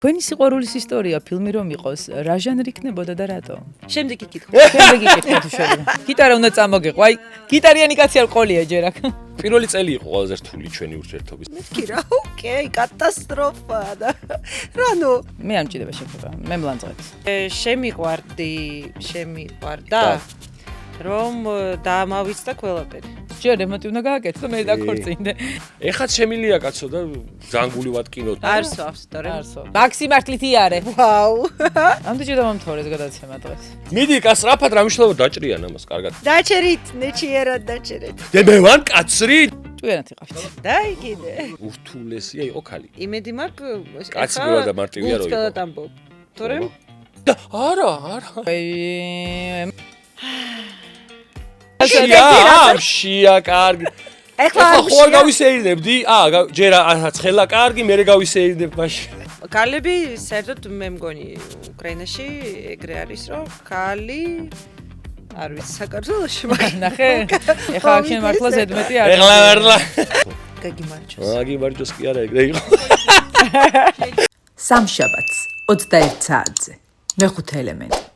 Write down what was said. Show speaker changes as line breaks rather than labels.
Თქვენი სიყვარულის ისტორია ფილმი რომ იყოს, რა ჟანრი იქნებოდა და რატო?
შემდეგი კითხვა.
შემდეგი კითხვა თუ შეიძლება. გიტარა უნდა წამოგეყვა, აი, გიტარიანი კაცი არ ყოლია ჯერ აქ.
პირველი წელი იყო ყველაზე რთული ჩვენი ურთიერთობის.
მეთქი რა, ოკეი, კატასტროფა და რანო.
მე არ მჭირდება შეფება, მე მლანძღებს.
შემიყვარდა რომ დაამავიცდა ყველაფერი.
ჯერ რემონტი უნდა გააკეთო, მე დაქორწინდე.
ეხაც შემილია კაცო და ზანგული ვატკინოთ.
არსვავს, თორემ.
არსო. მაქსი მართლით იარე.
ვაუ.
ამდენჯერ მომთხოვეს გადაცემა დღეს.
მიდი კაც რაფად რა მნიშვნელობა დაჭრიან ამას კარგად.
დაჭერით, ნეჩიერად დაჭერეთ.
მე ვარ კაცრი.
ჭუიანად იყავით.
დაი კიდე.
ურთულესია იყო ხალი.
იმედი მაქვს
კაცი გროა და მარტივია რო იყო.
უცხელად ამბობ. თორემ
და არა. შია კარგი.
ეხლა
ხო გავისეირნებდი? ჯერ ცხელა კარგი, მე გავისეირნებ მაშინ.
ქალები საერთოდ მე მგონი უკრაინაში ეგრე არის რომ ქალი არ ვიცი საქართველოში მაგრამ
ნახე? ეხლა აქ შენ მართლა ზედმეტი არ.
ეხლა
გაგიმარჯოს.
გაგიმარჯოს კი არა ეგრე იყო.
სამშაბათს 21 საათზე. მეხუთე ელემენტი.